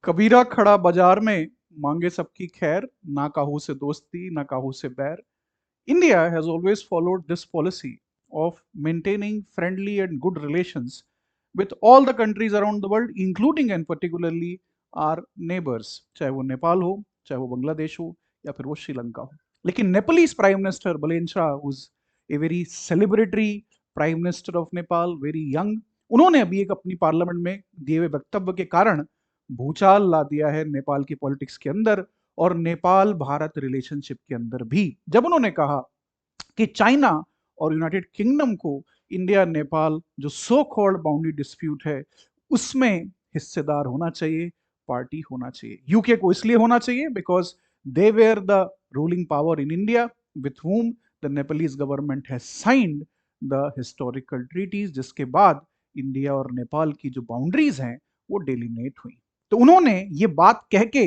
कबीरा खड़ा बाजार में, मांगे सबकी खैर, ना काहू से दोस्ती ना काहू से बैर. India has always followed this policy of maintaining friendly and good relations with all the countries around the world, including and particularly our neighbors, चाहे वो नेपाल हो, चाहे वो बांग्लादेश हो, या फिर वो श्रीलंका हो. लेकिन नेपालीज प्राइम मिनिस्टर बलेन Shah, who's a very celebratory prime minister of Nepal, very young, उन्होंने अभी एक अपनी पार्लियामेंट में दिए हुए वक्तव्य के कारण भूचाल ला दिया है नेपाल की पॉलिटिक्स के अंदर और नेपाल भारत रिलेशनशिप के अंदर भी, जब उन्होंने कहा कि चाइना और यूनाइटेड किंगडम को इंडिया नेपाल जो सो कॉल्ड बाउंड्री डिस्प्यूट है उसमें हिस्सेदार होना चाहिए, पार्टी होना चाहिए. यूके को इसलिए होना चाहिए because they were the ruling power in India with whom the Nepalese government has signed the historical treaties, जिसके बाद इंडिया और नेपाल की जो बाउंड्रीज हैं वो डेलिनेट हुई. तो उन्होंने ये बात कह के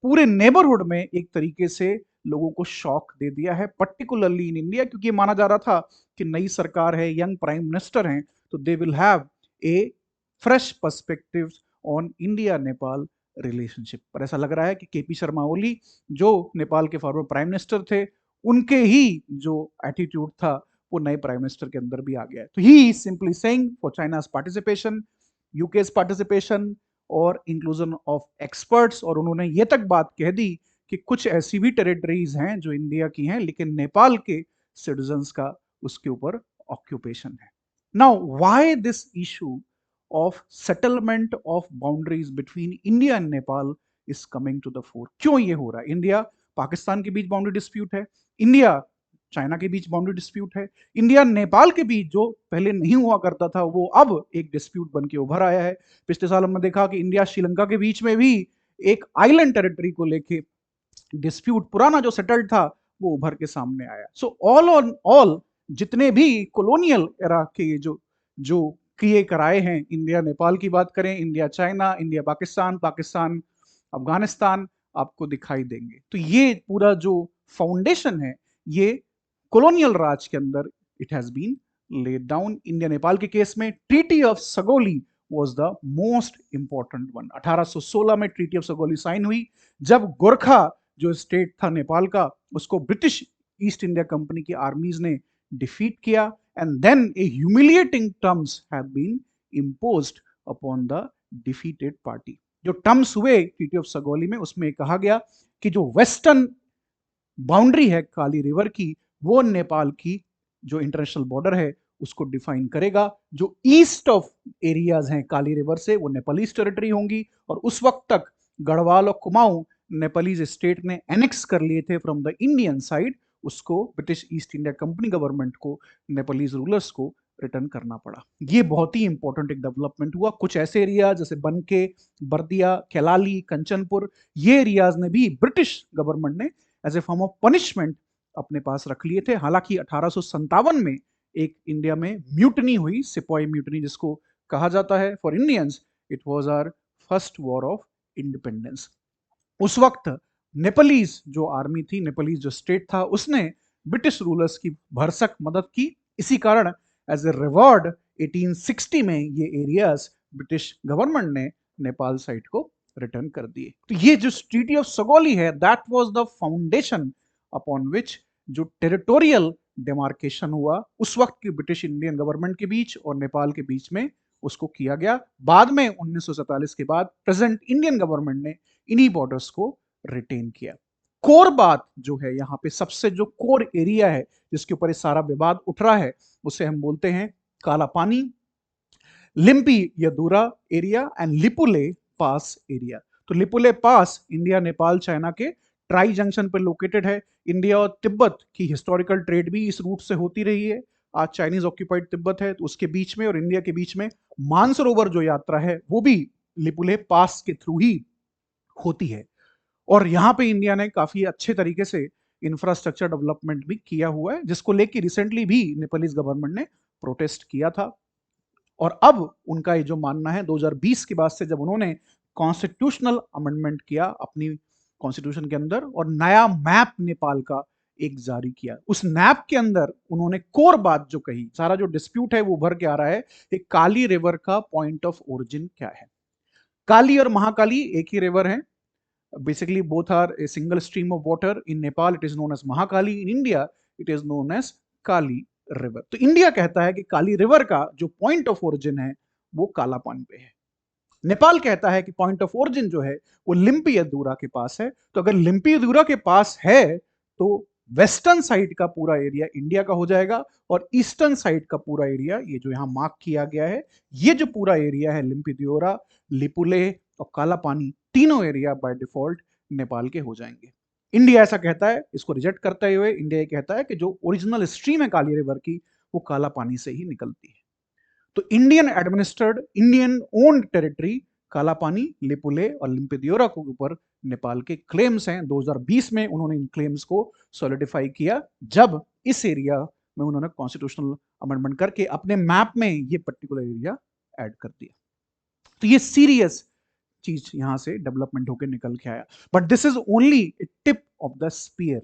पूरे नेबरहुड में एक तरीके से लोगों को शॉक दे दिया है, पर्टिकुलरली इन इंडिया, क्योंकि ये माना जा रहा था कि नई सरकार है, यंग प्राइम मिनिस्टर हैं, तो they will have a fresh perspective on India Nepal relationship. पर ऐसा लग रहा है कि केपी शर्मा ओली, जो नेपाल के फॉर्मर प्राइम मिनिस्टर थे, उनके ही जो एटीट्यूड था वो नए प्राइम मिनिस्टर के अंदर भी आ गया है. तो he is simply saying for China's participation, UK's participation और इंक्लूजन ऑफ एक्सपर्ट्स. और उन्होंने ये तक बात कह दी कि कुछ ऐसी भी टेरिटरीज हैं जो इंडिया की हैं लेकिन नेपाल के सिटीजन्स का उसके ऊपर ऑक्यूपेशन है. Now why this issue of settlement of boundaries between India and Nepal is coming to the fore? क्यों ये हो रहा है? इंडिया पाकिस्तान के बीच बाउंड्री डिस्प्यूट है, इंडिया चाइना के बीच बाउंड्री डिस्प्यूट है, इंडिया नेपाल के बीच जो पहले नहीं हुआ करता था वो अब एक डिस्प्यूट बन के उभर आया है. पिछले साल हमने देखा कि इंडिया श्रीलंका के बीच में भी एक आइलैंड टेरिटरी को लेके डिस्प्यूट, पुराना जो सेटल्ड था, वो उभर के सामने आया. सो ऑल ऑन ऑल जितने भी कॉलोनियल एरा के जो जो किए कराए हैं, इंडिया नेपाल की बात करें, India China, India Pakistan, Pakistan Afghanistan, आपको दिखाई देंगे. तो ये पूरा जो फाउंडेशन है ये कॉलोनियल राज के अंदर it has been laid down. India Nepal के केस में treaty of Sugauli was the most important one. 1816 में ट्रीटी ऑफ सगोली साइन हुई, जब गोरखा जो स्टेट था नेपाल का उसको ब्रिटिश ईस्ट इंडिया कंपनी की आर्मीज ने डिफीट किया, and then a humiliating terms have been imposed upon the defeated party. जो टर्म्स हुए ट्रीटी ऑफ सगोली में, उसमें कहा गया कि जो वेस्टर्न बाउंड्री है काली रिवर की, वो नेपाल की जो इंटरनेशनल बॉर्डर है उसको डिफाइन करेगा. जो ईस्ट ऑफ एरियाज हैं काली रिवर से वो नेपालीज टेरिटरी होंगी, और उस वक्त तक गढ़वाल और कुमाऊं नेपालीज स्टेट ने एनेक्स कर लिए थे फ्रॉम द इंडियन साइड. उसको British east India company government को, नेपालीज रूलर्स को रिटर्न करना पड़ा. ये बहुत ही इंपॉर्टेंट एक डेवलपमेंट हुआ. कुछ ऐसे एरिया जैसे बनके, बर्दिया, कैलाली, कंचनपुर, ये एरियाज ने भी ब्रिटिश गवर्नमेंट ने as a form of punishment अपने पास रख लिए थे. हालांकि 1857 में एक इंडिया में म्यूटनी हुई, सिपाही म्यूटनी जिसको कहा जाता है. For Indians it was our first war of independence. उस वक्त नेपालीज जो आर्मी थी, नेपालीज जो स्टेट था, उसने ब्रिटिश रूलर्स की भरसक मदद की. इसी कारण एज ए रिवॉर्ड 1860 में ये एरियाज ब्रिटिश गवर्नमेंट ने नेपाल साइड को रिटर्न कर दिए. तो ये जो ट्रीटी ऑफ सगोली है, that was the foundation upon which जो टेरिटोरियल डिमार्केशन हुआ उस वक्त की ब्रिटिश इंडियन गवर्नमेंट के बीच और नेपाल के बीच में, उसको किया गया. बाद में 1947 के बाद प्रेजेंट इंडियन गवर्नमेंट ने इन्हीं बॉर्डर्स को रिटेन किया. कोर बात जो है यहाँ पे, सबसे जो कोर एरिया है जिसके ऊपर सारा विवाद उठ रहा है, उसे हम बोलते हैं Kala Pani, Limpiyadhura area and Lipulekh pass area. तो Lipulekh pass India Nepal China के ट्राई जंक्शन पर लोकेटेड है. इंडिया और तिब्बत की हिस्टोरिकल ट्रेड भी इस रूट से होती रही है. आज चाइनीज ऑक्यूपाइड तिब्बत है, तो उसके बीच में और इंडिया के बीच में मानसरोवर जो यात्रा है वो भी लिपुले पास के थ्रू ही होती है. और यहाँ पे इंडिया ने काफी अच्छे तरीके से इंफ्रास्ट्रक्चर डेवलपमेंट भी किया हुआ है, जिसको लेके रिसेंटली भी नेपालीज गवर्नमेंट ने प्रोटेस्ट किया था. और अब उनका ये जो मानना है 2020 के बाद से, जब उन्होंने कॉन्स्टिट्यूशनल अमेंडमेंट किया अपनी कॉन्स्टिट्यूशन के अंदर और नया मैप नेपाल का एक जारी किया, उस मैप के अंदर उन्होंने कोर बात जो कही, सारा जो डिस्प्यूट है वो उभर के आ रहा है कि काली रिवर का पॉइंट ऑफ ओरिजिन क्या है. काली और महाकाली एक ही रिवर है, basically both are a single stream of water. In Nepal it is known as Mahakali, in India it is known as Kali river. तो इंडिया कहता है कि काली रिवर का जो पॉइंट ऑफ ओरिजिन है वो काला पानी पे है। नेपाल कहता है कि पॉइंट ऑफ ओरिजिन जो है वो लिम्पियदूरा के पास है। तो अगर लिम्पियदूरा के पास है तो वेस्टर्न साइड का पूरा एरिया इंडिया का हो जाएगा और ईस्टर्न साइड का पूरा एरिया, ये जो यहां मार्क किया गया है, ये जो पूरा एरिया है लिम्पियदूरा, लिपुले और काला पानी, तीनों एरिया बाय डिफॉल्ट नेपाल के हो जाएंगे। इंडिया ऐसा कहता है, इसको रिजेक्ट करते हुए इंडिया ये कहता है कि जो ओरिजिनल स्ट्रीम है काली रिवर की वो काला पानी से ही निकलती है। तो Indian administered, Indian owned territory काला पानी, लिपुले और लिम्पियदूरा के ऊपर नेपाल के क्लेम्स हैं। 2020 में उन्होंने इन क्लेम्स को सॉलिडिफाई किया जब इस एरिया में उन्होंने कॉन्स्टिट्यूशनल अमेंडमेंट करके अपने मैप में ये पर्टिकुलर एरिया ऐड कर दिया। तो ये सीरियस चीज यहां से डेवलपमेंट होकर निकल के आया। But this is only tip of the spear,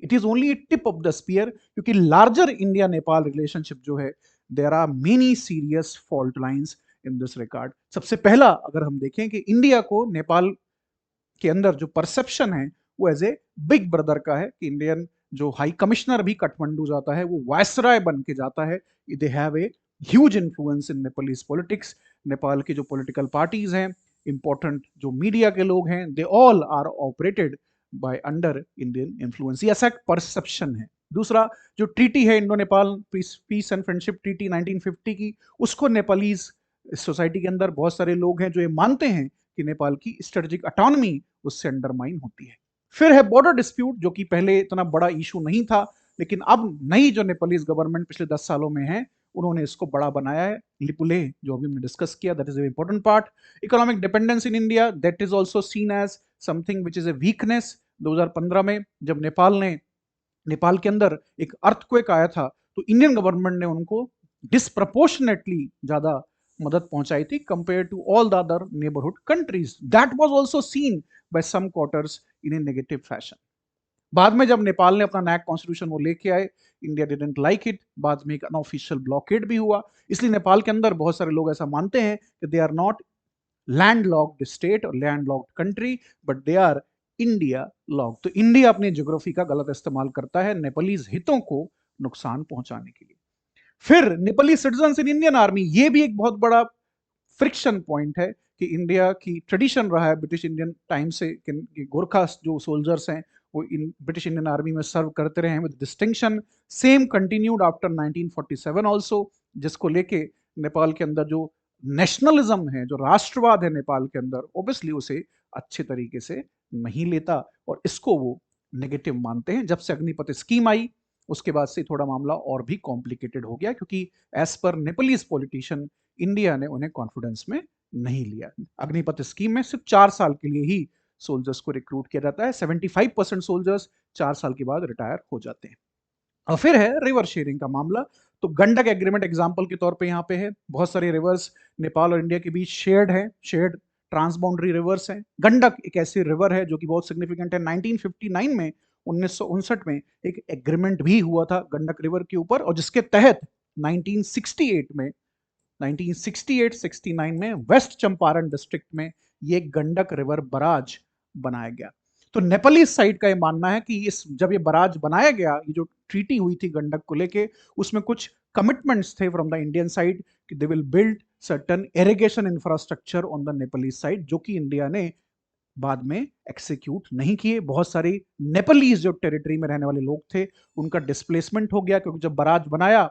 it is only tip of the spear, क्योंकि लार्जर इंडिया नेपाल रिलेशनशिप जो है, there are many serious fault lines in this regard. सबसे पहला अगर हम देखें कि इंडिया को नेपाल के अंदर जो परसेप्शन है वो एज ए बिग ब्रदर का है, कि इंडियन जो हाई कमिश्नर भी काठमांडू जाता है वो वायसराय बन के जाता है। They have a huge influence in Nepalese politics. Nepal की जो पॉलिटिकल पार्टीज हैं, इंपॉर्टेंट जो मीडिया के लोग हैं, they all are operated by under Indian influence. ये ऐसा एक परसेप्शन है। दूसरा, जो ट्रीटी है Indo Nepal peace and friendship treaty 1950 की, उसको नेपालीज सोसाइटी के अंदर बहुत सारे लोग हैं जो ये मानते हैं कि नेपाल की स्ट्रेटेजिक ऑटोनॉमी उससे अंडरमाइन होती है। फिर है बॉर्डर डिस्प्यूट, जो कि पहले इतना बड़ा इशू नहीं था, लेकिन अब नई जो नेपालीज गवर्नमेंट पिछले 10 सालों में है उन्होंने इसको बड़ा बनाया है। लिपुले जो अभी हमने डिस्कस किया, that is a important part. Economic dependence in India, that is also seen as something which is a weakness. 2015 में जब नेपाल के अंदर एक अर्थक्वेक आया था तो इंडियन गवर्नमेंट ने उनको डिस्प्रपोर्शनेटली ज्यादा मदद पहुंचाई थी compare to all the other neighbourhood countries. That was also seen by some quarters in a negative fashion. बाद में जब नेपाल ने अपना नैक कॉन्स्टिट्यूशन वो लेके आए, इंडिया डिडंट लाइक इट। बाद में एक अनऑफिशियल ब्लॉकेड भी हुआ। इसलिए नेपाल के अंदर बहुत सारे लोग ऐसा मानते हैं कि they are not landlocked state और landlocked country, but they are India locked. तो इंडिया अपनी ज्योग्राफी का गलत इस्तेमाल करता है नेपालीज हितों को नुकसान पहुंचाने के लिए। फिर Nepali citizen in Indian army, ये भी एक बहुत बड़ा फ्रिक्शन पॉइंट है कि इंडिया की ट्रेडिशन रहा है ब्रिटिश इंडियन टाइम से कि गोरखा जो सोल्जर्स हैं वो इन ब्रिटिश इंडियन आर्मी में सर्व करते रहे हैं with distinction. Same continued after 1947 also, जिसको लेके नेपाल के अंदर जो नेशनलिज्म है, जो राष्ट्रवाद है नेपाल के अंदर, ओबियसली उसे अच्छे तरीके से नहीं लेता और इसको वो नेगेटिव मानते हैं। जब से अग्निपथ स्कीम आई उसके बाद से थोड़ा मामला और भी कॉम्प्लिकेटेड हो गया, क्योंकि as per Nepalese politician India ने उन्हें कॉन्फिडेंस में नहीं लिया। अग्निपथ स्कीम में सिर्फ 4 साल के लिए ही सोल्जर्स को रिक्रूट किया जाता है। 75% सोल्जर्स 4 साल के बाद रिटायर हो जाते हैं। और फिर है रिवर शेयरिंग का मामला। तो गंडक एग्रीमेंट एग्जाम्पल के तौर पे यहाँ पे है। बहुत सारे रिवर्स नेपाल और इंडिया के बीच शेयर्ड है, शेयर्ड ट्रांसबाउंड्री रिवर्स हैं। गंडक एक ऐसी रिवर है जो कि बहुत सिग्निफिकेंट है। 1959 में 1959 में एक एग्रीमेंट भी हुआ था गंडक रिवर के ऊपर, और जिसके तहत 1968-69 में वेस्ट चंपारण डिस्ट्रिक्ट में ये गंडक रिवर बराज बनाया गया। तो नेपाली साइड का ये मानना है कि जब ये बराज बनाया गया, ये जो ट्रीटी हुई थी गंडक को लेके, उसमें कुछ कमिटमेंट्स थे फ्रॉम द इंडियन साइड कि they will build certain irrigation infrastructure on the Nepali side, जो कि इंडिया ने बाद में एक्सिक्यूट नहीं किए। बहुत सारी नेपालीज जो टेरिटरी में रहने वाले लोग थे उनका डिस्प्लेसमेंट हो गया, क्योंकि जब बराज बनाया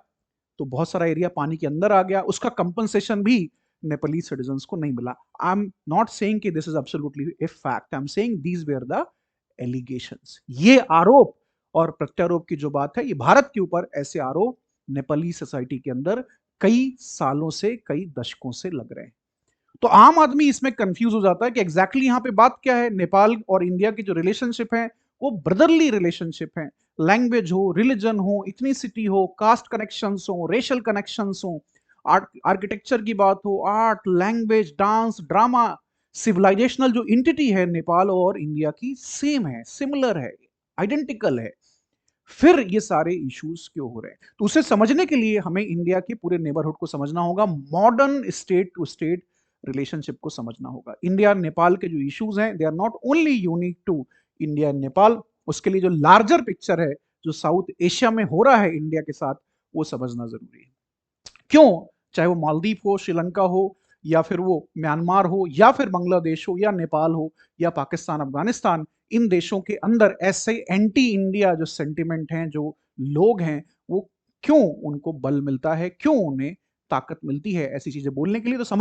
तो बहुत सारा एरिया पानी के अंदर आ गया। उसका कंपनसेशन भी नेपाली सिटीजन्स को नहीं मिला। आई एम नॉट सेइंग कि this is absolutely a fact, I am saying these where the allegations. ये आरोप और प्रत्यारोप की जो बात है, ये भारत के ऊपर ऐसे आरोप नेपाली सोसाइटी के अंदर कई सालों से, कई दशकों से लग रहे हैं। तो आम आदमी इसमें कंफ्यूज हो जाता है कि एग्जैक्टली यहाँ पे बात क्या है। नेपाल और इंडिया की जो रिलेशनशिप है वो ब्रदरली रिलेशनशिप है। लैंग्वेज हो, रिलीजन हो, इथनिसिटी हो, कास्ट कनेक्शंस हो, रेशियल कनेक्शंस हो, आर्किटेक्चर की बात हो, art, language, dance, drama, civilisational जो इंटिटी है नेपाल और इंडिया की सेम है, सिमिलर है, आइडेंटिकल है। फिर ये सारे इश्यूज क्यों हो रहे हैं? तो उसे समझने के लिए हमें इंडिया के पूरे नेबरहुड को समझना होगा। Modern state to state relationship को समझना होगा। इंडिया नेपाल के जो इश्यूज हैं, they are not only unique to India and Nepal, उसके लिए जो लार्जर पिक्चर है, जो साउथ एशिया में हो रहा है इंडिया के साथ, वो समझना जरूरी है। क्यों? चाहे वो मालदीव हो, श्रीलंका हो, या फिर वो म्यांमार हो, या फिर बांग्लादेश हो, या नेपाल हो, या पाकिस्तान, अफगानिस्तान, इन देशों के अंदर ऐसे एंटी इंडिया जो सेंटिमेंट हैं, जो लोग हैं, वो क्यों उनको बल मिलता है, क्यों उन्हें ताकत मिलती है ऐसी चीजें बोलने के लिए? तो समझ